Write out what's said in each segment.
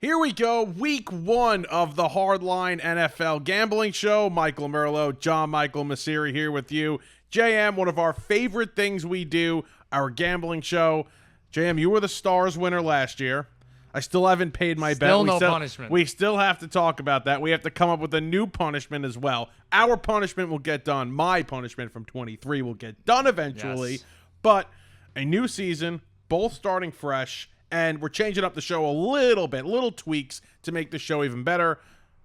Here we go, week one of the Hardline NFL Gambling Show. Michael Merlo, John Michael Masiri here with you. JM, one of our favorite things we do, our gambling show. JM, you were the Stars winner last year. I still haven't paid my bet. Still no punishment. We still have to talk about that. We have to come up with a new punishment as well. Our punishment will get done. My punishment from 23 will get done eventually. Yes. But a new season, both starting fresh. And we're changing up the show a little bit, little tweaks to make the show even better.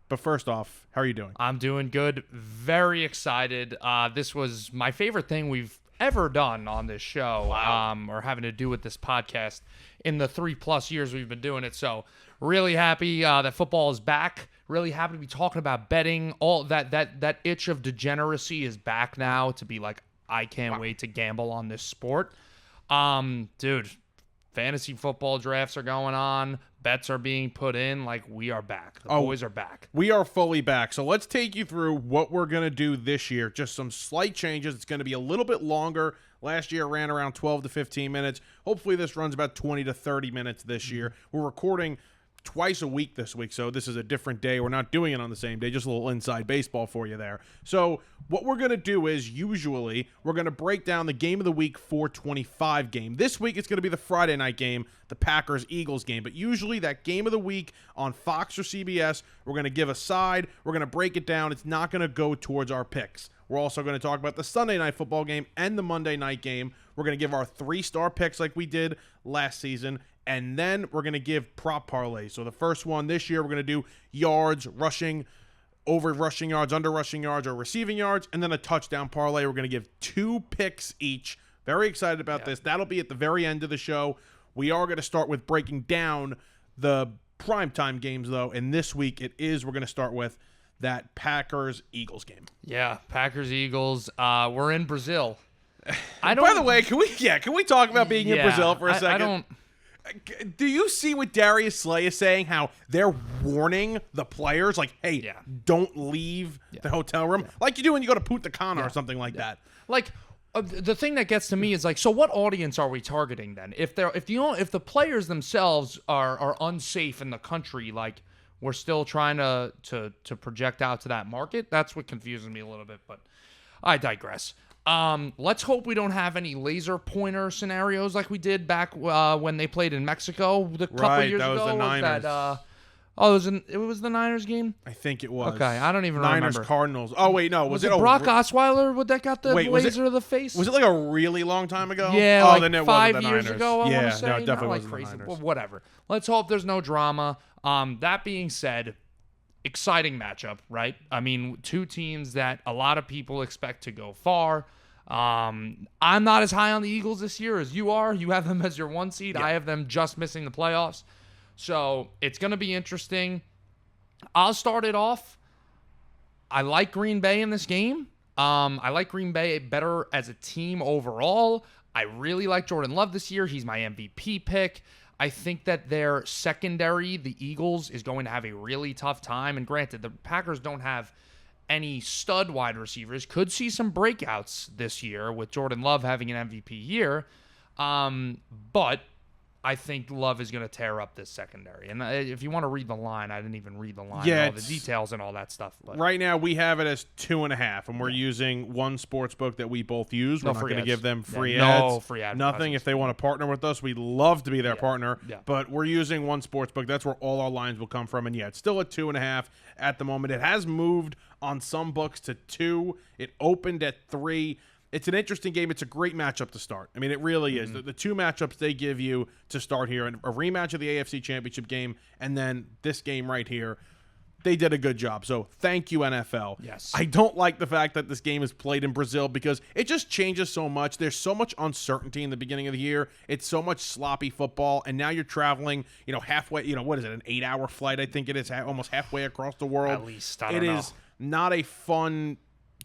But first off, how are you doing? I'm doing good. Very excited. This was my favorite thing we've ever done on this show, or having to do with this podcast in the 3+ years we've been doing it. So really happy that football is back. Really happy to be talking about betting. All that itch of degeneracy is back now to be like, I can't wait to gamble on this sport. Dude. Fantasy football drafts are going on. Bets are being put in. Like, we are back. The boys are back. We are fully back. So let's take you through what we're going to do this year. Just some slight changes. It's going to be a little bit longer. Last year ran around 12 to 15 minutes. Hopefully this runs about 20 to 30 minutes this year. We're recording twice a week this week, so this is a different day. We're not doing it on the same day, just a little inside baseball for you there. So what we're going to do is usually we're going to break down the game of the week 425 game. This week it's going to be the Friday night game, the Packers-Eagles game, but usually that game of the week on Fox or CBS, we're going to give a side, we're going to break it down. It's not going to go towards our picks. We're also going to talk about the Sunday night football game and the Monday night game. We're going to give our 3-star picks like we did last season. And then we're going to give prop parlays. So the first one this year, we're going to do yards, rushing, over rushing yards, under rushing yards, or receiving yards. And then a touchdown parlay. We're going to give 2 picks each. Very excited about this. That'll be at the very end of the show. We are going to start with breaking down the primetime games, though. And this week we're going to start with that Packers-Eagles game. Yeah, Packers-Eagles. We're in Brazil. By the way, can we talk about being in Brazil for a second? Do you see what Darius Slay is saying? How they're warning the players, like, hey, don't leave the hotel room, like you do when you go to Punta Cana or something like that. Like, the thing that gets to me is like, so what audience are we targeting then? If the players themselves are unsafe in the country, like we're still trying to project out to that market. That's what confuses me a little bit. But I digress. Let's hope we don't have any laser pointer scenarios like we did back when they played in Mexico a couple years ago. That was the Niners. It was the Niners game? I think it was. Okay, I don't even remember. Niners Cardinals. Oh wait, no, was it Brock Osweiler that got the laser to the face? Was it like a really long time ago? Yeah, then it 5 wasn't the years Niners. ago. I want to say. No, it definitely Not wasn't like crazy, the but Niners. whatever. Let's hope there's no drama. That being said, exciting matchup, right? I mean, 2 teams that a lot of people expect to go far. I'm not as high on the Eagles this year as you are. You have them as your 1 seed. I have them just missing the playoffs. So it's going to be interesting. I'll start it off. I like Green Bay in this game. I like Green Bay better as a team overall. I really like Jordan Love this year. He's my MVP pick. I think that their secondary, the Eagles, is going to have a really tough time. And granted, the Packers don't have any stud wide receivers. Could see some breakouts this year with Jordan Love having an MVP year. But I think Love is going to tear up this secondary. And if you want to read the line, I didn't even read the line and all the details and all that stuff. But right now we have it as 2.5, and we're using one sports book that we both use. We're not going to give them free ads. No free ads. Nothing. If they want to partner with us, we'd love to be their partner. Yeah. But we're using one sports book. That's where all our lines will come from. And it's still at 2.5 at the moment. It has moved on some books to 2. It opened at 3. It's an interesting game. It's a great matchup to start. I mean, it really is. The 2 matchups they give you to start here, a rematch of the AFC Championship game, and then this game right here, they did a good job. So thank you, NFL. Yes. I don't like the fact that this game is played in Brazil because it just changes so much. There's so much uncertainty in the beginning of the year. It's so much sloppy football, and now you're traveling, halfway, what is it, an 8-hour flight, I think it is, almost halfway across the world. At least, I don't know. It is not a fun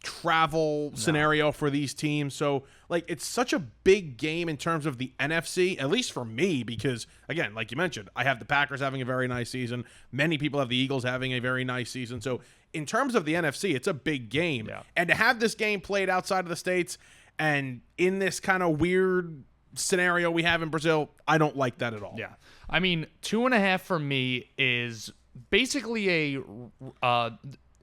travel scenario for these teams. So it's such a big game in terms of the NFC, at least for me, because again, like you mentioned, I have the Packers having a very nice season. Many people have the Eagles having a very nice season. So in terms of the NFC, it's a big game. And to have this game played outside of the States and in this kind of weird scenario we have in Brazil, I don't like that at all. Yeah. I mean, 2.5 for me is basically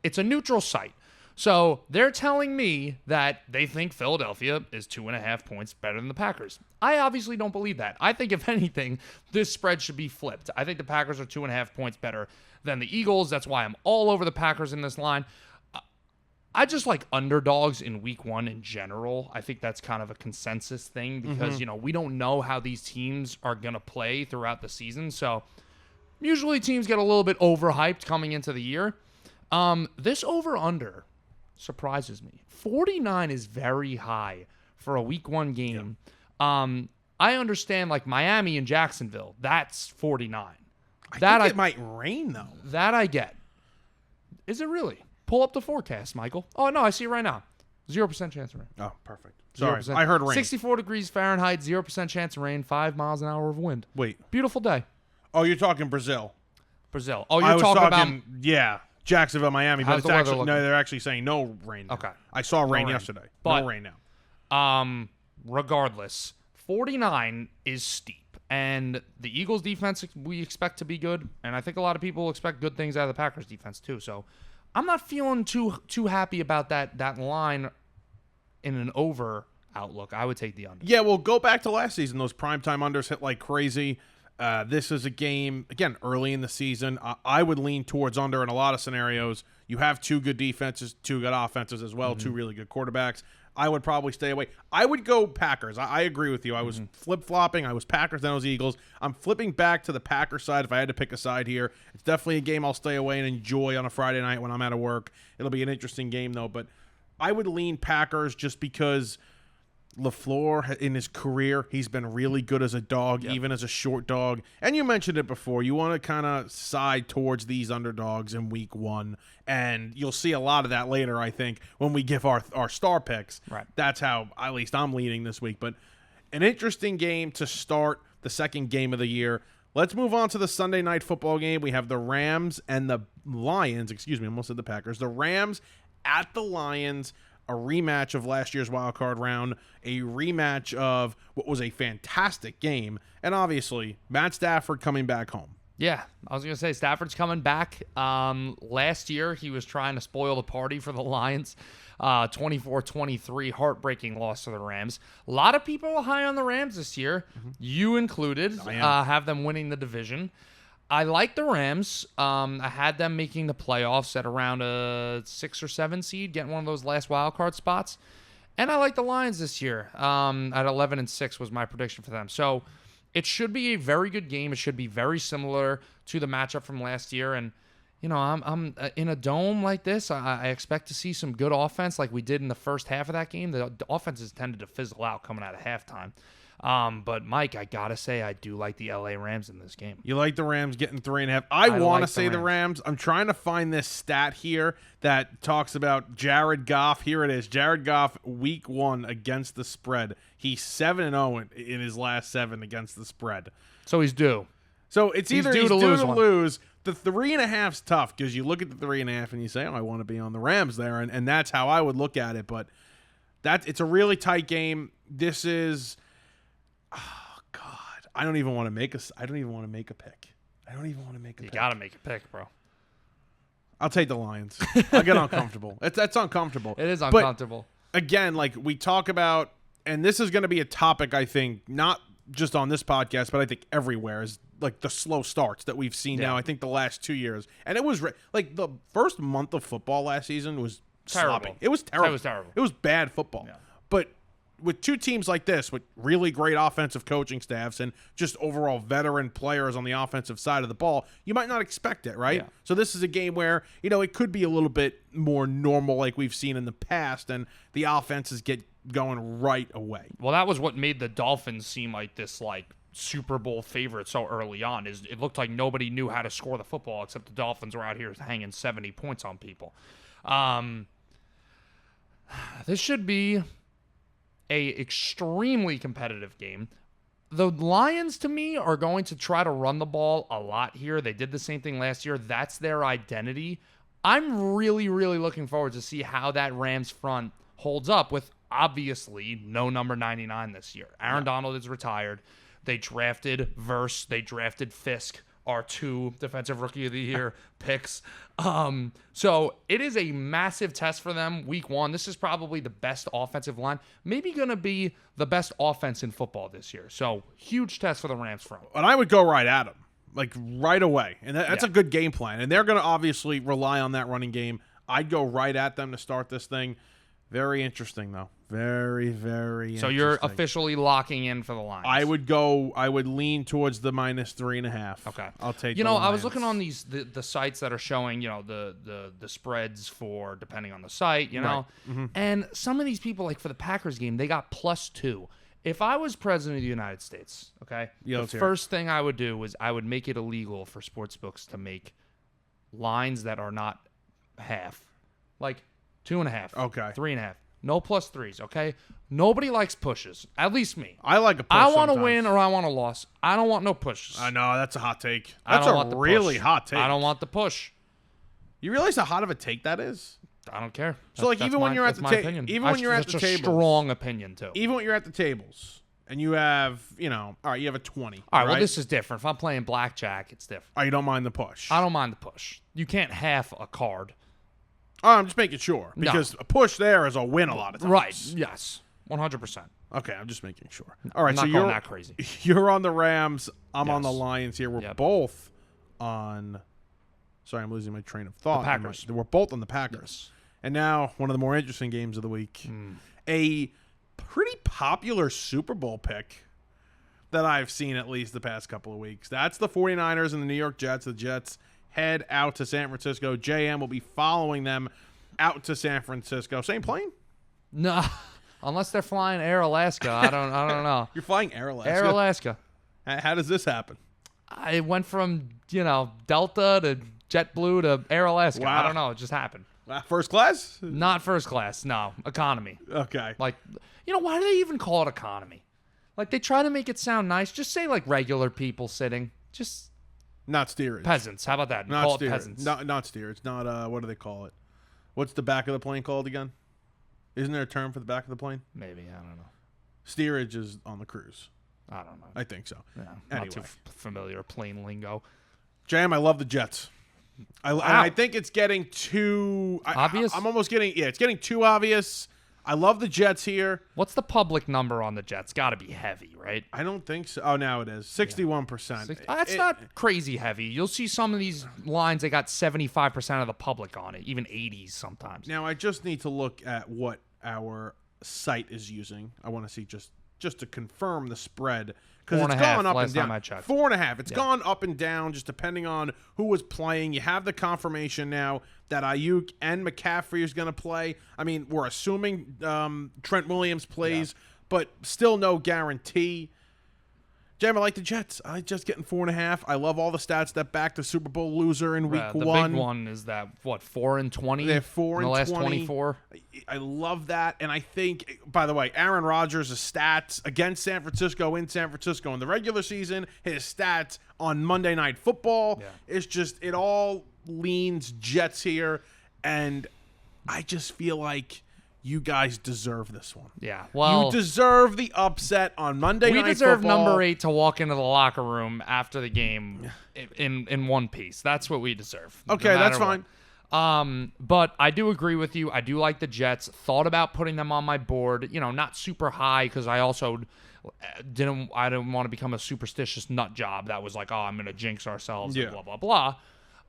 it's a neutral site. So they're telling me that they think Philadelphia is 2.5 points better than the Packers. I obviously don't believe that. I think, if anything, this spread should be flipped. I think the Packers are 2.5 points better than the Eagles. That's why I'm all over the Packers in this line. I just like underdogs in week 1 in general. I think that's kind of a consensus thing because, we don't know how these teams are going to play throughout the season. So usually teams get a little bit overhyped coming into the year. This over-under surprises me. 49 is very high for a week 1 game. Yeah. I understand like Miami and Jacksonville. That's 49. I think it might rain though. That I get. Is it really? Pull up the forecast, Michael. Oh no, I see it right now. 0% chance of rain. Oh, perfect. Sorry, 0%. I heard rain. 64 degrees Fahrenheit, 0% chance of rain, 5 miles an hour of wind. Wait. Beautiful day. Oh, you're talking Brazil. Brazil. Oh, you're talking about Jacksonville, Miami, but How's it's the weather actually looking? no. They're actually saying no rain. Now. Okay. I saw rain rain. yesterday. But, no rain now. Regardless, 49 is steep. And the Eagles defense we expect to be good, and I think a lot of people expect good things out of the Packers defense too. So I'm not feeling too happy about that line in an over outlook. I would take the under. Yeah, well, go back to last season. Those primetime unders hit like crazy. This is a game, again, early in the season. I would lean towards under in a lot of scenarios. You have 2 good defenses, 2 good offenses as well, 2 really good quarterbacks. I would probably stay away. I would go Packers. I agree with you. I was flip-flopping. I was Packers, then I was Eagles. I'm flipping back to the Packers side if I had to pick a side here. It's definitely a game I'll stay away and enjoy on a Friday night when I'm out of work. It'll be an interesting game, though. But I would lean Packers just because LaFleur, in his career, he's been really good as a dog, even as a short dog. And you mentioned it before. You want to kind of side towards these underdogs in week 1. And you'll see a lot of that later, I think, when we give our star picks. Right. That's how, at least, I'm leaning this week. But an interesting game to start the second game of the year. Let's move on to the Sunday night football game. We have the Rams and the Lions. Excuse me, I almost said the Packers. The Rams at the Lions. A rematch of last year's wild card round, a rematch of what was a fantastic game, and obviously Matt Stafford coming back home. Yeah, I was going to say Stafford's coming back. Last year, he was trying to spoil the party for the Lions. 24-23, heartbreaking loss to the Rams. A lot of people are high on the Rams this year, you included, have them winning the division. I like the Rams. I had them making the playoffs at around a 6 or 7 seed, getting one of those last wild card spots. And I like the Lions this year. At 11-6 was my prediction for them. So it should be a very good game. It should be very similar to the matchup from last year. And I'm in a dome like this. I expect to see some good offense, like we did in the first half of that game. The offenses tended to fizzle out coming out of halftime. But Mike, I gotta say, I do like the LA Rams in this game. You like the Rams getting 3.5. I want to say the Rams. I'm trying to find this stat here that talks about Jared Goff. Here it is. Jared Goff, week 1 against the spread. He's 7-0 in his last 7 against the spread. So he's due. So it's either he's due to lose. The 3.5's tough because you look at the 3.5 and you say, "Oh, I want to be on the Rams there," and that's how I would look at it. But it's a really tight game. This is. Oh God! I don't even want to make a pick. I don't even want to make a pick. You gotta make a pick, bro. I'll take the Lions. I get uncomfortable. That's uncomfortable. It is uncomfortable. But again, like we talk about, and this is going to be a topic I think not just on this podcast, but I think everywhere is like the slow starts that we've seen now. I think the last 2 years, and it was like the first month of football last season was terrible. Sloppy. It was terrible. It was terrible. It was bad football. Yeah. But with 2 teams like this, with really great offensive coaching staffs and just overall veteran players on the offensive side of the ball, you might not expect it, right? Yeah. So this is a game where, it could be a little bit more normal like we've seen in the past, and the offenses get going right away. Well, that was what made the Dolphins seem like this, like, Super Bowl favorite so early on. Is it looked like nobody knew how to score the football except the Dolphins were out here hanging 70 points on people. This should be a extremely competitive game. The Lions, to me, are going to try to run the ball a lot here. They did the same thing last year. That's their identity. I'm really, really looking forward to see how that Rams front holds up with obviously no number 99 this year. Aaron Donald is retired. They drafted Verse. They drafted Fisk, our 2 defensive rookie of the year picks. So it is a massive test for them week 1. This is probably the best offensive line, maybe going to be the best offense in football this year. So huge test for the Rams front. And I would go right at them, like right away. And that's a good game plan. And they're going to obviously rely on that running game. I'd go right at them to start this thing. Very interesting, though. Very, very interesting. So you're officially locking in for the Lions. I would lean towards the -3.5. Okay. I'll take You the know, Lions. I was looking on the sites that are showing, the spreads for depending on the site, Right. And some of these people, like for the Packers game, they got +2. If I was president of the United States, okay, the first thing I would do was I would make it illegal for sportsbooks to make lines that are not half, like 2.5, Okay. 3.5, no +3s, okay. Nobody likes pushes, at least me. I like a push I want to sometimes. win or I want to loss. I don't want no pushes. I know, that's a hot take. I That's don't a want the really push. hot take. I don't want the push. You realize how hot of a take that is? I don't care. So, like, even when you're at the table, even when you're at the a tables. strong opinion too. Even when you're at the tables and you have, all right, you have a 20. All right, well, this is different. If I'm playing blackjack, it's different. Oh, you don't mind the push. I don't mind the push. You can't half a card. Oh, I'm just making sure because a push there is a win a lot of times. Right. Yes. 100%. Okay, I'm just making sure. All right, I'm so not you're going that crazy. You're on the Rams. I'm on the Yes. Lions here. We're both on. Sorry, I'm losing my train of thought. The Packers. We're both on the Packers. Yes. And now one of the more interesting games of the week, a pretty popular Super Bowl pick that I've seen at least the past couple of weeks. That's the 49ers and the New York Jets. The Jets head out to San Francisco. JM will be following them out to San Francisco. Same plane? No, unless they're flying Air Alaska. I don't know. You're flying Air Alaska. Air Alaska. How does this happen? I went from, Delta to JetBlue to Air Alaska. Wow. I don't know. It just happened. First class? Not first class. No. Economy. Okay. Like, why do they even call it economy? Like, they try to make it sound nice. Just say, like, regular people sitting. Just Not steerage. peasants. How about that? Not Call it steerage. peasants. Not steerage. Not, what do they call it? What's the back of the plane called again? Isn't there a term for the back of the plane? Maybe. I don't know. Steerage is on the cruise. I don't know. I think so. Yeah, Anyway. not too familiar. Plain lingo. Jam, I love the Jets. I think it's getting too obvious. I'm almost getting it's getting too obvious. I love the Jets here. What's the public number on the Jets? Got to be heavy, right? I don't think so. Oh, now it is 61%. That's not crazy heavy. You'll see some of these lines. They got 75% of the public on it, even 80s sometimes. Now I just need to look at what our site is using. I want to see just to confirm the spread because it's gone up and down. 4.5. It's gone up and down just depending on who was playing. You have the confirmation now that Ayuk and McCaffrey is going to play. I mean, we're assuming Trent Williams plays, but still no guarantee. Jam, I like the Jets. I just getting 4.5. I love all the stats that back the Super Bowl loser in week the 1. big one is that 4-20. They're 4 in the last 20. 24. I love that, and I think, by the way, Aaron Rodgers' stats against San Francisco in San Francisco in the regular season, his stats on Monday Night Football, it's just it all leans Jets here, and I just feel like you guys deserve this one. Yeah, well, you deserve the upset on Monday Night Football. We deserve number 8 to walk into the locker room after the game in one piece. That's what we deserve. Okay, that's fine. But I do agree with you. I do like the Jets. Thought about putting them on my board. Not super high because I also didn't want to become a superstitious nut job that was like, oh, I'm going to jinx ourselves and blah, blah,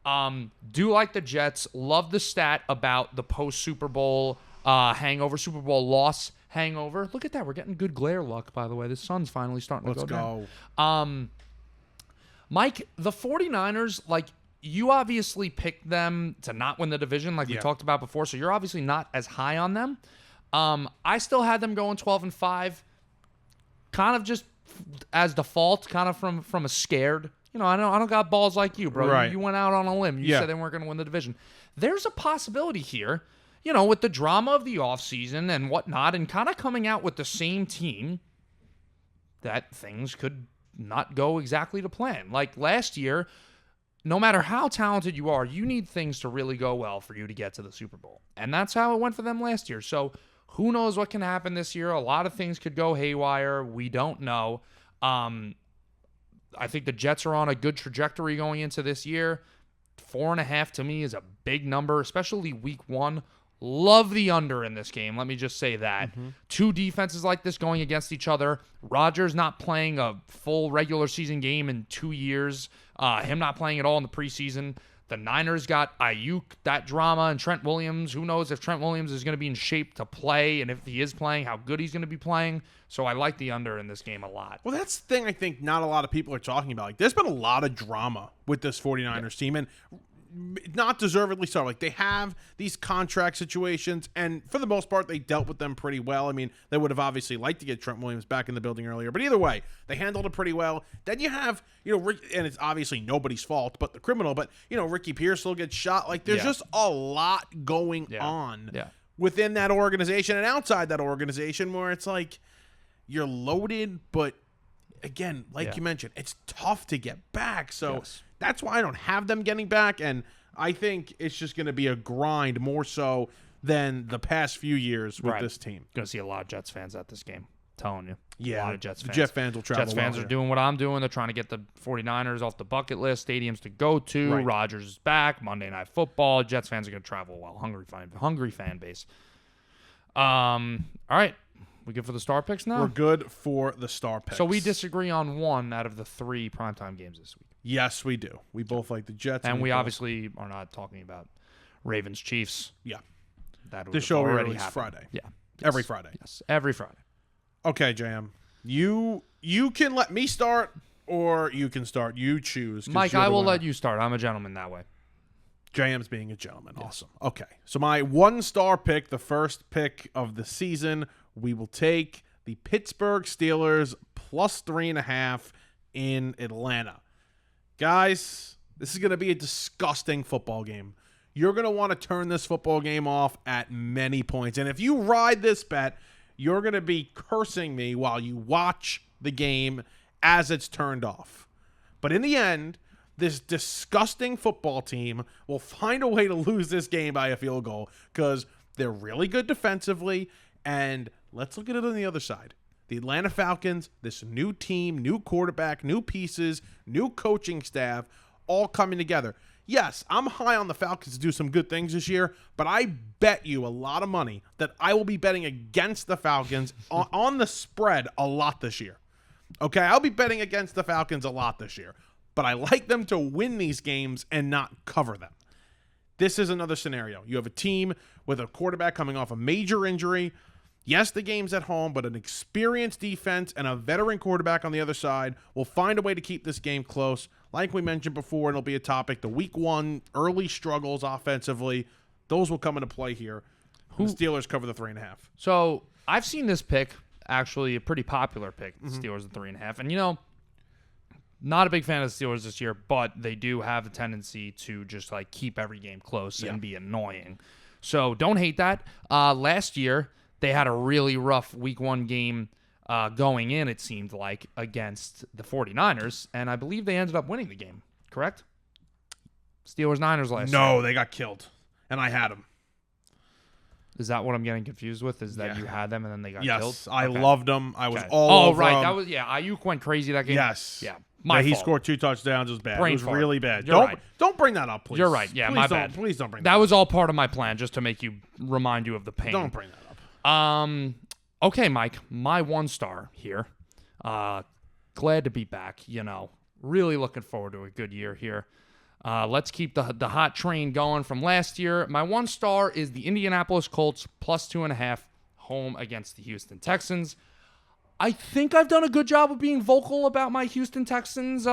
blah. Do like the Jets. Love the stat about the post-Super Bowl hangover, Super Bowl loss hangover. Look at that. We're getting good glare luck, by the way. The sun's finally starting to go down. Let's go. Mike, the 49ers, like, you obviously picked them to not win the division like we talked about before, so you're obviously not as high on them. I still had them going 12-5, kind of just as default, kind of from a scared. I don't got balls like you, bro. Right. You went out on a limb. You said they weren't going to win the division. There's a possibility here, with the drama of the offseason and whatnot, and kind of coming out with the same team, that things could not go exactly to plan. Like last year, no matter how talented you are, you need things to really go well for you to get to the Super Bowl. And that's how it went for them last year. So Who knows what can happen this year? A lot of things could go haywire. We don't know. I think the Jets are on a good trajectory going into this year. 4.5 to me is a big number, especially week 1. Love the under in this game. Let me just say that. Two defenses like this going against each other. Rodgers not playing a full regular season game in 2 years. Him not playing at all in the preseason. The Niners got Ayuk, that drama, and Trent Williams. Who knows if Trent Williams is going to be in shape to play, and if he is playing, how good he's going to be playing. So I like the under in this game a lot. Well, that's the thing I think not a lot of people are talking about. Like, there's been a lot of drama with this 49ers team, and not deservedly so. Like, they have these contract situations, and for the most part, they dealt with them pretty well. I mean, they would have obviously liked to get Trent Williams back in the building earlier, but either way, they handled it pretty well. Then you have, and it's obviously nobody's fault but the criminal, but, Ricky Pearsall gets shot. Like, there's just a lot going on within that organization and outside that organization where it's like you're loaded, but again, like you mentioned, it's tough to get back. So that's why I don't have them getting back, and I think it's just going to be a grind more so than the past few years with this team. Going to see a lot of Jets fans at this game. Telling you. Yeah, a lot of Jets fans. Jet fans will travel. Jets fans are doing what I'm doing. They're trying to get the 49ers off the bucket list, stadiums to go to. Right. Rodgers is back. Monday Night Football. Jets fans are going to travel well. Hungry fan base. All right. We good for the star picks now? We're good for the star picks. So we disagree on one out of the 3 primetime games this week. Yes, we do. We both like the Jets. And we obviously are not talking about Ravens Chiefs. Yeah. That the show already released happened. Friday. Yeah. Every Friday. Yes. Every Friday. Okay, JM. You can let me start or you can start. You choose. Mike, I will let you start. I'm a gentleman that way. JM's being a gentleman. Yes. Awesome. Okay. So my 1-star pick, the first pick of the season, we will take the Pittsburgh Steelers plus 3.5 in Atlanta. Guys, this is going to be a disgusting football game. You're going to want to turn this football game off at many points. And if you ride this bet, you're going to be cursing me while you watch the game as it's turned off. But in the end, this disgusting football team will find a way to lose this game by a field goal because they're really good defensively. And let's look at it on the other side. The Atlanta Falcons, this new team, new quarterback, new pieces, new coaching staff, all coming together. Yes, I'm high on the Falcons to do some good things this year, but I bet you a lot of money that I will be betting against the Falcons on the spread a lot this year. Okay, I'll be betting against the Falcons a lot this year, but I like them to win these games and not cover them. This is another scenario. You have a team with a quarterback coming off a major injury. Yes, the game's at home, but an experienced defense and a veteran quarterback on the other side will find a way to keep this game close. Like we mentioned before, it'll be a topic. The week 1 early struggles offensively, those will come into play here. The Steelers cover the 3.5. So I've seen this pick, actually a pretty popular pick, the Steelers at 3.5. And, not a big fan of the Steelers this year, but they do have a tendency to just keep every game close and be annoying. So don't hate that. Last year, they had a really rough week 1 game going in, it seemed like, against the 49ers, and I believe they ended up winning the game, correct? Steelers-Niners last year. No, they got killed, and I had them. Is that what I'm getting confused with? Is that you had them and then they got killed? Yes, I loved them. I was all over right. them. That was Ayuk went crazy that game. Yes. Yeah. My fault. He scored 2 touchdowns. It was bad. Brain it was fart. really bad. You're right. Don't bring that up, please. You're right. Yeah, please my don't, bad. Please don't bring that that was up. all part of my plan, just to remind you of the pain. Don't bring that up. Okay, Mike, my 1-star here. Glad to be back, Really looking forward to a good year here. Let's keep the hot train going from last year. My 1-star is the Indianapolis Colts plus 2.5 home against the Houston Texans. I think I've done a good job of being vocal about my Houston Texans,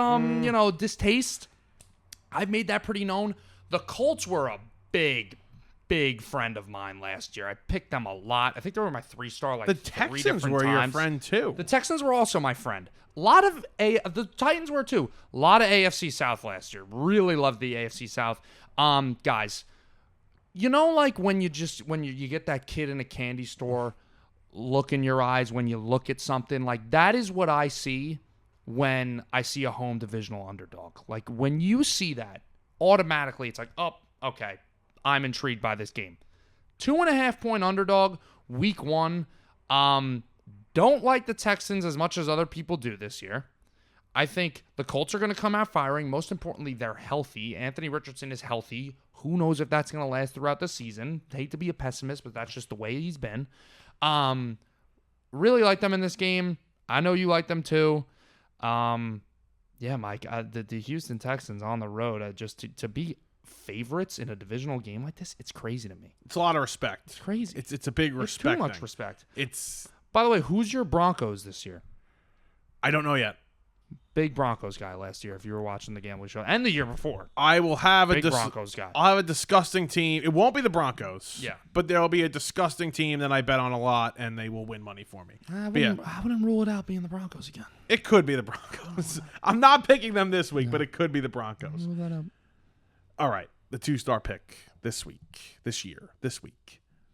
distaste. I've made that pretty known. The Colts were a big friend of mine last year. I picked them a lot. I think they were my 3-star the 3 Texans different were times. your friend too. The Texans were also my friend. The Titans were too. A lot of AFC South last year. Really loved the AFC South. Guys, when you get that kid in a candy store, look in your eyes when you look at something, that is what I see when I see a home divisional underdog. When you see that, automatically it's oh, okay, I'm intrigued by this game. 2.5 point underdog Week 1, don't like the Texans as much as other people do this year. I think the Colts are going to come out firing. Most importantly, they're healthy. Anthony Richardson is healthy. Who knows if that's going to last throughout the season? Hate to be a pessimist, but that's just the way he's been. Really like them in this game. I know you like them too. Yeah, Mike, the Houston Texans on the road, just to be favorites in a divisional game like this, it's crazy to me. It's a lot of respect. It's crazy. It's a big respect. It's too much thing. respect. It's. By the way, who's your Broncos this year? I don't know yet. Big Broncos guy last year, if you were watching the gambling show, and the year before. I will have Big Broncos guy. I'll have a disgusting team. It won't be the Broncos. Yeah. But there'll be a disgusting team that I bet on a lot, and they will win money for me. I wouldn't rule it out being the Broncos again. It could be the Broncos. I'm not picking them this week, but it could be the Broncos. Rule that out. All right. The 2-star pick this week.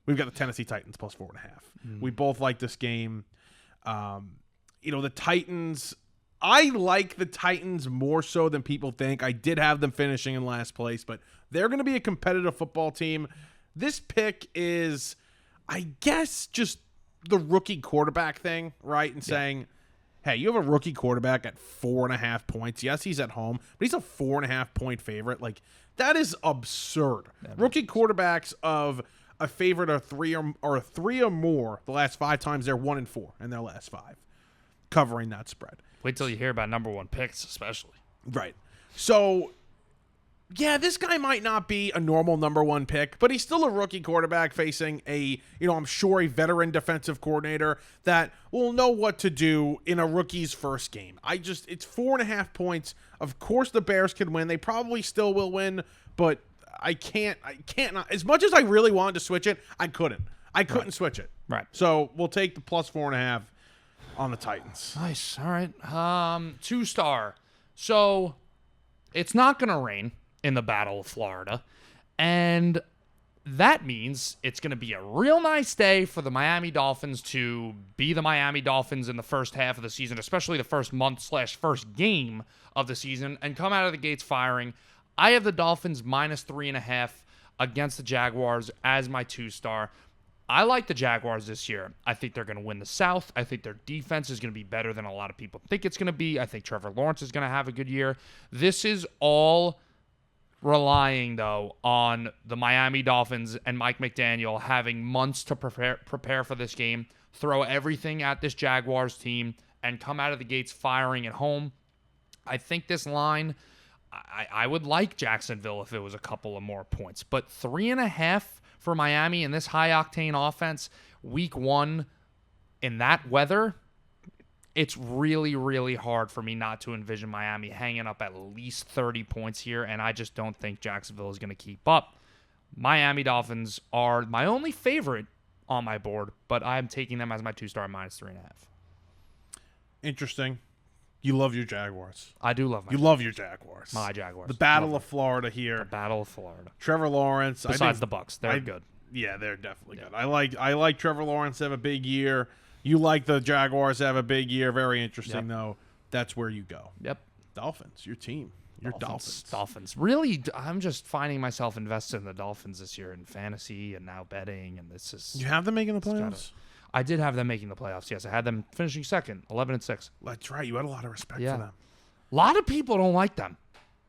We've got the Tennessee Titans plus 4.5. We both like this game. The Titans, I like the Titans more so than people think. I did have them finishing in last place, but they're going to be a competitive football team. This pick is, I guess, just the rookie quarterback thing, right? And saying, hey, you have a rookie quarterback at 4.5 points. Yes, he's at home, but he's a 4.5 point favorite. Like, that is absurd. Rookie quarterbacks of a favorite of three or more the last 5 times, they're 1-4 in their last 5, covering that spread. Wait till you hear about number 1 picks, especially. Right. So, yeah, this guy might not be a normal number 1 pick, but he's still a rookie quarterback facing I'm sure a veteran defensive coordinator that will know what to do in a rookie's first game. It's 4.5 points. Of course the Bears can win. They probably still will win, but I can't not, as much as I really wanted to switch it, I couldn't Right. switch it. Right. So we'll take the plus 4.5 on the Titans. Nice. All right. 2-star. So it's not going to rain in the Battle of Florida, and that means it's going to be a real nice day for the Miami Dolphins to be the Miami Dolphins in the first half of the season, especially the first month/first game of the season, and come out of the gates firing. I have the Dolphins minus 3.5 against the Jaguars as my 2-star. I like the Jaguars this year. I think they're going to win the South. I think their defense is going to be better than a lot of people think it's going to be. I think Trevor Lawrence is going to have a good year. This is all relying, though, on the Miami Dolphins and Mike McDaniel having months to prepare for this game, throw everything at this Jaguars team, and come out of the gates firing at home. I think this line, I would like Jacksonville if it was a couple of more points, but 3.5 for Miami in this high-octane offense, week 1 in that weather, it's really, really hard for me not to envision Miami hanging up at least 30 points here, and I just don't think Jacksonville is going to keep up. Miami Dolphins are my only favorite on my board, but I'm taking them as my 2-star minus 3.5. Interesting. You love your Jaguars. I do love your Jaguars. My Jaguars. The Battle of Florida here. The Battle of Florida. Trevor Lawrence. Besides the Bucs, they're good. Yeah, they're definitely good. I like Trevor Lawrence to have a big year. You like the Jaguars to have a big year. Very interesting, though. That's where you go. Yep. Dolphins, your team. Your Dolphins. Dolphins. Really, I'm just finding myself invested in the Dolphins this year in fantasy and now betting, and this is. You have them making the playoffs? I did have them making the playoffs. Yes, I had them finishing second, 11-6. That's right. You had a lot of respect for them. A lot of people don't like them.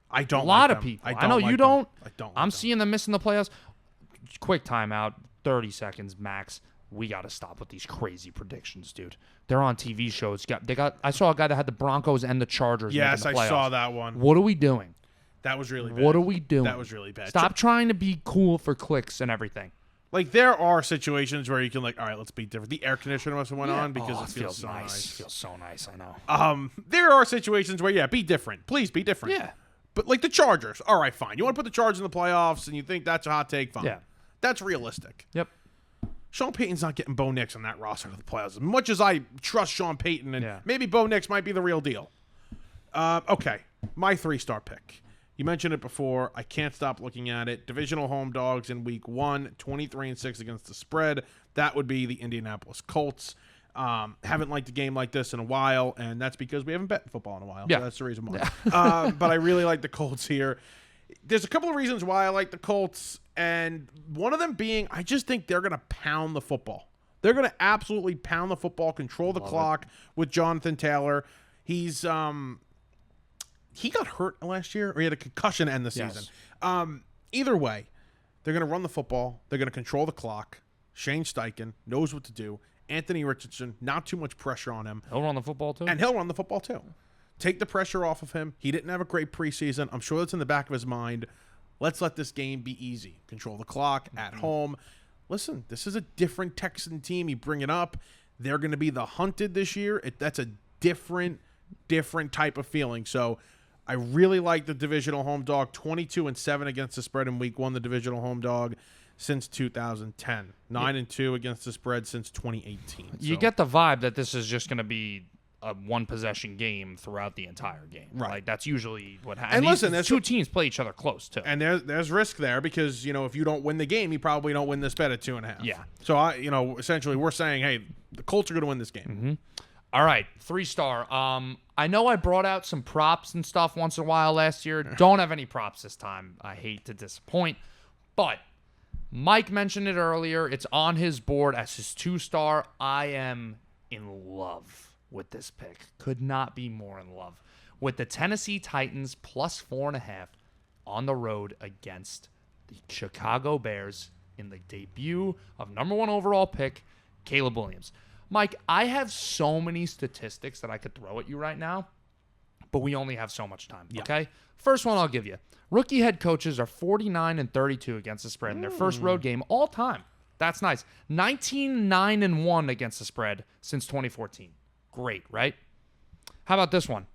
I don't. A lot like of them. people. I know you don't. I don't. I'm seeing them missing the playoffs. Quick timeout, 30 seconds max. We got to stop with these crazy predictions, dude. They're on TV shows. I saw a guy that had the Broncos and the Chargers. Yes, making the playoffs. I saw that one. What are we doing? That was really bad. What are we doing? That was really bad. Stop trying to be cool for clicks and everything. Like, there are situations where you can, all right, let's be different. The air conditioner must have went on because it feels so nice. It feels so nice, I know. There are situations where, be different. Please be different. Yeah. But, like, the Chargers, all right, fine. You want to put the Chargers in the playoffs and you think that's a hot take, fine. Yeah. That's realistic. Yep. Sean Payton's not getting Bo Nix on that roster to the playoffs. As much as I trust Sean Payton, and maybe Bo Nix might be the real deal. Okay, my 3-star pick. You mentioned it before. I can't stop looking at it. Divisional home dogs in week 1, 23-6 against the spread. That would be the Indianapolis Colts. Haven't liked a game like this in a while, and that's because we haven't bet football in a while. Yeah. So that's the reason why. But I really like the Colts here. There's a couple of reasons why I like the Colts, and one of them being I just think they're going to pound the football. They're going to absolutely pound the football, control the clock with Jonathan Taylor. He's he got hurt last year, or he had a concussion to end the season. Either way, they're going to run the football. They're going to control the clock. Shane Steichen knows what to do. Anthony Richardson, not too much pressure on him. He'll run the football too. And he'll run the football too. Take the pressure off of him. He didn't have a great preseason. I'm sure that's in the back of his mind. Let's let this game be easy. Control the clock at home. Listen, this is a different Texan team. You bring it up. They're going to be the hunted this year. That's a different type of feeling. So I really like the divisional home dog. 22-7 against the spread in week 1, the divisional home dog since 2010. 9-2 against the spread since 2018. You get the vibe that this is just going to be a one-possession game throughout the entire game. Right. Like, that's usually what happens. And listen, these two teams play each other close, too. And there's risk there because, if you don't win the game, you probably don't win this bet at 2.5. Yeah. So, essentially we're saying, hey, the Colts are going to win this game. Mm-hmm. All right, 3-star. I know I brought out some props and stuff once in a while last year. Don't have any props this time. I hate to disappoint. But Mike mentioned it earlier. It's on his board as his 2-star. I am in love with this pick. Could not be more in love with the Tennessee Titans plus 4.5 on the road against the Chicago Bears in the debut of number 1 overall pick, Caleb Williams. Mike, I have so many statistics that I could throw at you right now, but we only have so much time, okay? First one I'll give you. Rookie head coaches are 49-32 against the spread in their first road game all time. That's nice. 19-9-1 against the spread since 2014. Great, right? How about this one?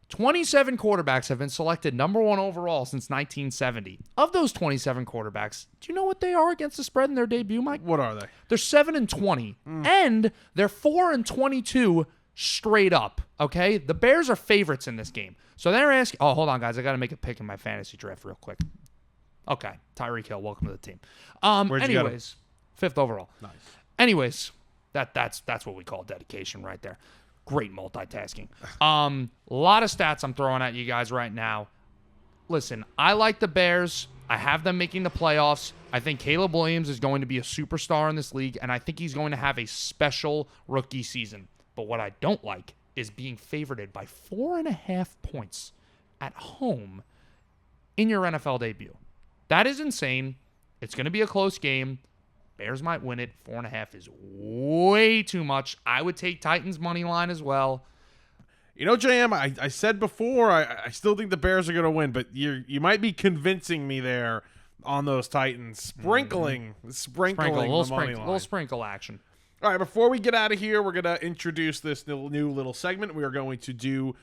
27 quarterbacks have been selected number 1 overall since 1970. Of those 27 quarterbacks, do you know what they are against the spread in their debut, Mike? What are they? They're 7-20, and they're 4-22 straight up, okay? The Bears are favorites in this game. So they're asking... Oh, hold on, guys. I got to make a pick in my fantasy draft real quick. Okay, Tyreek Hill, welcome to the team. Anyways, 5th overall. Nice. Anyways, that's what we call dedication right there. Great multitasking. A lot of stats I'm throwing at you guys right now. Listen, I like the Bears. I have them making the playoffs. I think Caleb Williams is going to be a superstar in this league, and I think he's going to have a special rookie season. But what I don't like is being favored by 4.5 points at home in your NFL debut. That is insane. It's going to be a close game. Bears might win it. 4.5 is way too much. I would take Titans money line as well. JM, I said before, I still think the Bears are going to win, but you might be convincing me there on those Titans. Sprinkling the money line. Little sprinkle action. All right, before we get out of here, we're going to introduce this new little segment. We are going to do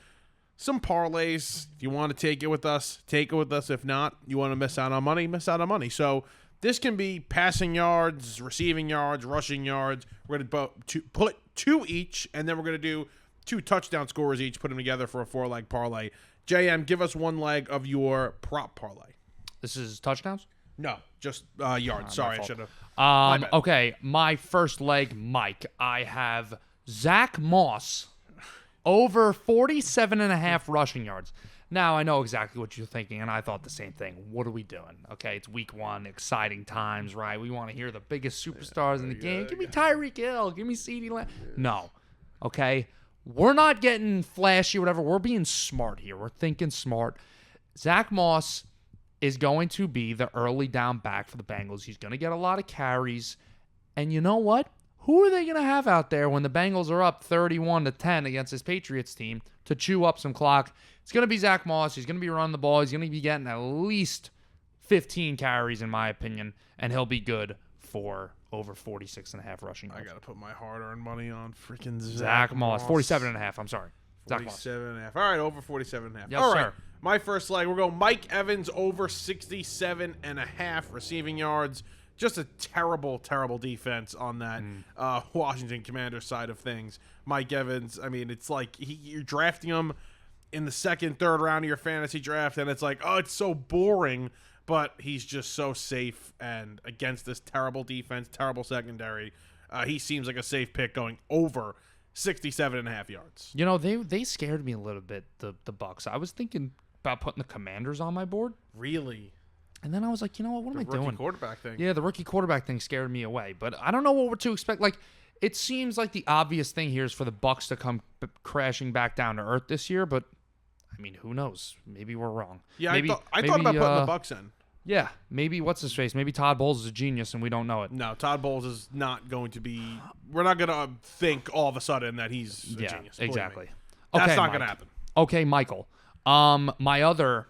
some parlays. If you want to take it with us, take it with us. If not, you want to miss out on money. So this can be passing yards, receiving yards, rushing yards. We're going to put 2 each, and then we're going to do 2 touchdown scorers each, put them together for a 4-leg parlay. JM, give us 1 leg of your prop parlay. This is touchdowns? No, just yards. Sorry, I should have. Okay, my first leg, Mike. I have Zach Moss over 47.5 rushing yards. Now, I know exactly what you're thinking, and I thought the same thing. What are we doing? Okay, it's week 1, exciting times, right? We want to hear the biggest superstars in the game. Give me Tyreek Hill. Give me CeeDee Lamb. No, okay? We're not getting flashy or whatever. We're being smart here. We're thinking smart. Zach Moss is going to be the early down back for the Bengals. He's going to get a lot of carries. And you know what? Who are they going to have out there when the Bengals are up 31-10 against this Patriots team to chew up some clock? It's going to be Zach Moss. He's going to be running the ball. He's going to be getting at least 15 carries, in my opinion, and he'll be good for over 46.5 rushing yards. I got to put my hard-earned money on freaking Zach Moss. 47.5 I'm sorry. 47.5. All right, over 47.5. Yes, all right. sir. My first leg, we're going Mike Evans over 67.5 receiving yards. Just a terrible, terrible defense on that Washington Commanders side of things. Mike Evans, I mean, it's like you're drafting him in the 2nd, 3rd round of your fantasy draft, and it's like, oh, it's so boring, but he's just so safe, and against this terrible defense, terrible secondary, he seems like a safe pick going over 67.5 yards. You know, they scared me a little bit, the Bucs. I was thinking about putting the Commanders on my board. Really? And then I was like, you know what am I doing? Rookie quarterback thing. Yeah, the rookie quarterback thing scared me away. But I don't know what to expect. Like, it seems like the obvious thing here is for the Bucs to come crashing back down to earth this year. But, I mean, who knows? Maybe we're wrong. Yeah, maybe, I thought about putting the Bucs in. Yeah, maybe what's-his-face? Maybe Todd Bowles is a genius and we don't know it. No, Todd Bowles is not going to be – we're not going to think all of a sudden that he's a genius. Exactly. That's not going to happen. Okay, Michael. My other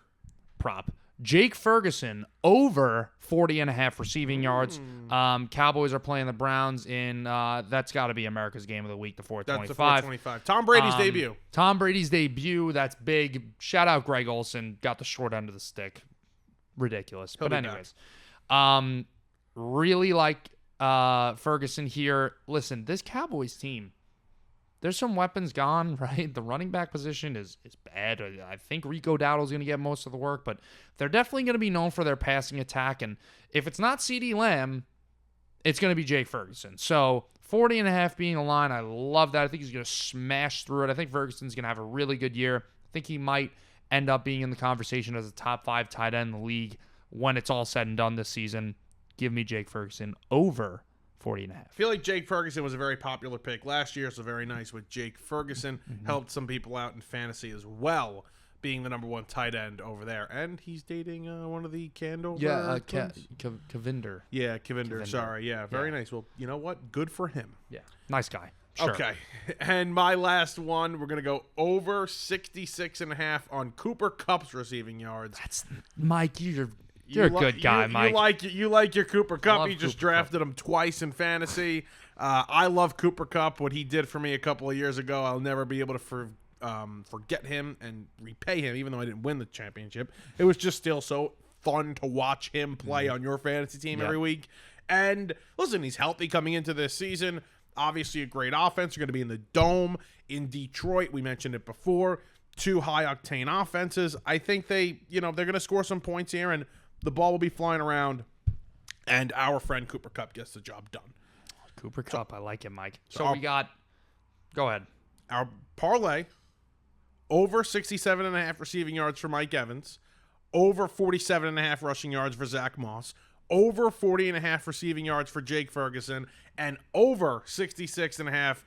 prop, Jake Ferguson over 40.5 receiving yards. Cowboys are playing the Browns in that's got to be America's game of the week, the 425. That's the 425. Tom Brady's debut. Tom Brady's debut. That's big. Shout out Greg Olsen. Got the short end of the stick. Ridiculous. But anyways, really like Ferguson here. Listen, this Cowboys team, there's some weapons gone, right? The running back position is bad. I think Rico Dowdle's going to get most of the work, but they're definitely going to be known for their passing attack. And if it's not CeeDee Lamb, it's going to be Jake Ferguson. So 40.5 being a line, I love that. I think he's going to smash through it. I think Ferguson's going to have a really good year. I think he might end up being in the conversation as a top 5 tight end in the league when it's all said and done this season. Give me Jake Ferguson over 40.5. I feel like Jake Ferguson was a very popular pick last year, so very nice with Jake Ferguson. Helped some people out in fantasy as well, being the number 1 tight end over there. And he's dating one of the Candover twins. Kavinder. Yeah, Kavinder. Sorry. Yeah, very nice. Well, you know what? Good for him. Yeah, nice guy. Sure. Okay. And my last one, we're going to go over 66.5 on Cooper Kupp's receiving yards. That's Mike, you're a good guy, Mike. You like your Cooper Kupp. You just Cooper drafted him twice in fantasy. I love Cooper Kupp. What he did for me a couple of years ago, I'll never be able to forget him and repay him, even though I didn't win the championship. It was just still so fun to watch him play on your fantasy team every week. And listen, he's healthy coming into this season. Obviously a great offense. You're going to be in the Dome in Detroit. We mentioned it before. 2 high-octane offenses. I think they're going to score some points here, and the ball will be flying around, and our friend Cooper Kupp gets the job done. Cooper Kupp, I like it, Mike. So we got – go ahead. Our parlay, over 67.5 receiving yards for Mike Evans, over 47.5 rushing yards for Zach Moss, over 40.5 receiving yards for Jake Ferguson, and over 66.5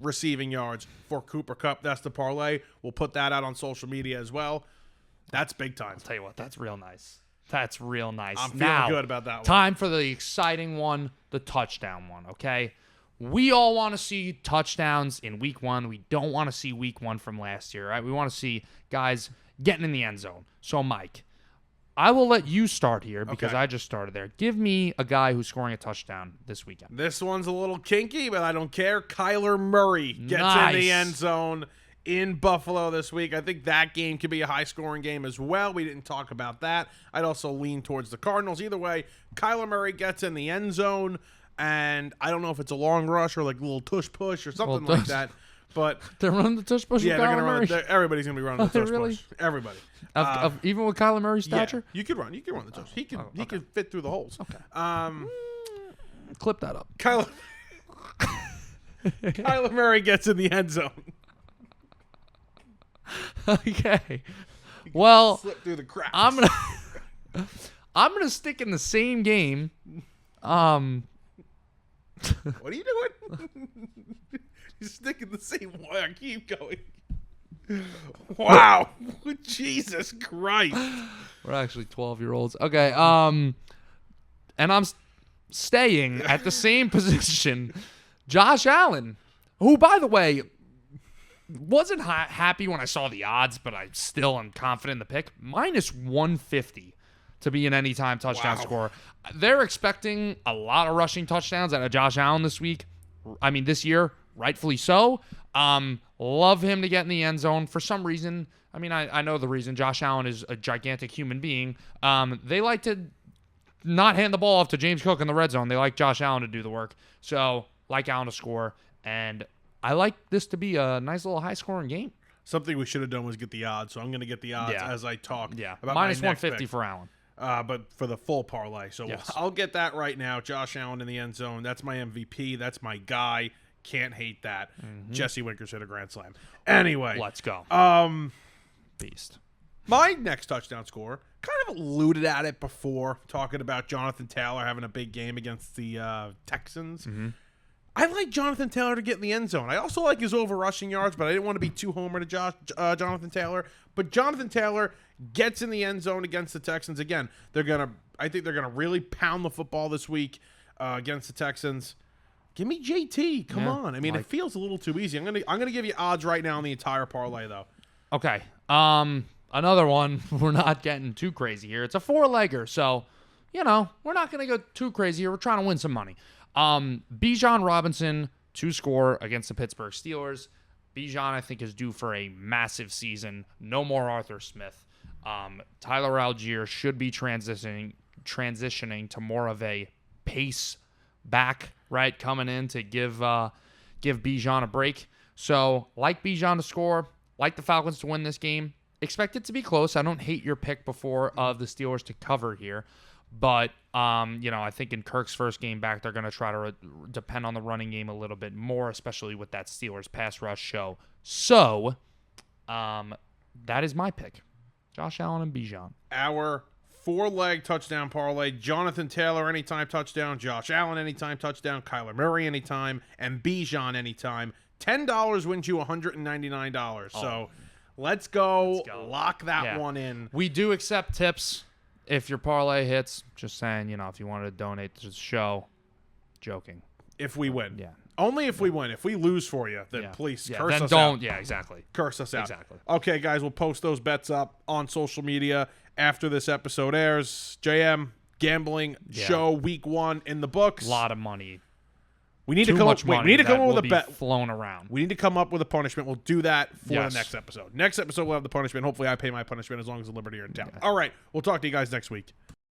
receiving yards for Cooper Kupp. That's the parlay. We'll put that out on social media as well. That's big time. I'll tell you what, that's real nice. That's real nice. I'm feeling good about that one. Time for the exciting one, the touchdown one, okay? We all want to see touchdowns in week 1. We don't want to see week 1 from last year, right? We want to see guys getting in the end zone. So, Mike, I will let you start here because I just started there. Give me a guy who's scoring a touchdown this weekend. This one's a little kinky, but I don't care. Kyler Murray gets in the end zone in Buffalo this week. I think that game could be a high-scoring game as well. We didn't talk about that. I'd also lean towards the Cardinals. Either way, Kyler Murray gets in the end zone, and I don't know if it's a long rush or like a little tush-push or something like that. But they're running the tush-push with Kyler Murray? Everybody's going to be running the tush-push. Really? Everybody. Even with Kyler Murray's stature? Yeah, you could run the tush. He could fit through the holes. Okay. Clip that up. Kyler Murray gets in the end zone. Okay. Well, slip through the cracks. I'm gonna stick in the same game. What are you doing? You're sticking the same way. Keep going. Wow. Jesus Christ. We're actually 12-year-olds. Okay. And I'm staying at the same position. Josh Allen, who, by the way, wasn't happy when I saw the odds, but I still am confident in the pick. Minus 150 to be an anytime touchdown scorer. They're expecting a lot of rushing touchdowns out of Josh Allen this year, rightfully so. Love him to get in the end zone. For some reason, I know the reason. Josh Allen is a gigantic human being. They like to not hand the ball off to James Cook in the red zone. They like Josh Allen to do the work. So, like Allen to score, and I like this to be a nice little high-scoring game. Something we should have done was get the odds, so I'm going to get the odds as I talk. Yeah, about minus my next 150 pick. for Allen. But for the full parlay. So yes. I'll get that right now. Josh Allen in the end zone. That's my MVP. That's my guy. Can't hate that. Jesse Winkers hit a grand slam. Anyway. Let's go. Um, Beast. My next touchdown score, kind of alluded at it before, talking about Jonathan Taylor having a big game against the Texans. Mm-hmm. I like Jonathan Taylor to get in the end zone. I also like his over rushing yards, but I didn't want to be too homer to Jonathan Taylor. But Jonathan Taylor gets in the end zone against the Texans. Again, I think they're gonna really pound the football this week against the Texans. Give me JT. Come on. I mean, it feels a little too easy. I'm gonna give you odds right now on the entire parlay though. Okay. Another one. We're not getting too crazy here. It's a 4-legger, so we're not gonna go too crazy here. We're trying to win some money. Bijan Robinson to score against the Pittsburgh Steelers. Bijan, I think, is due for a massive season. No more Arthur Smith. Tyler Algier should be transitioning to more of a pace back, right? Coming in to give Bijan a break. So, like Bijan to score, like the Falcons to win this game. Expect it to be close. I don't hate your pick before of the Steelers to cover here. But, I think in Kirk's first game back, they're going to try to depend on the running game a little bit more, especially with that Steelers pass rush show. So, that is my pick. Josh Allen and Bijan. Our 4-leg touchdown parlay. Jonathan Taylor anytime touchdown. Josh Allen anytime touchdown. Kyler Murray anytime. And Bijan anytime. $10 wins you $199. So, let's go. Lock that one in. We do accept tips. If your parlay hits, just saying, if you wanted to donate to the show, joking. If we win. Yeah. Only if we win. If we lose for you, then please curse then us don't, out. Yeah, exactly. Curse us out. Exactly. Okay, guys, we'll post those bets up on social media after this episode airs. JM, gambling show week 1 in the books. A lot of money. We need to come up. We need to come up with a bet. Flown around. We need to come up with a punishment. We'll do that for the next episode. Next episode, we'll have the punishment. Hopefully, I pay my punishment as long as the Liberty are in town. All right. We'll talk to you guys next week.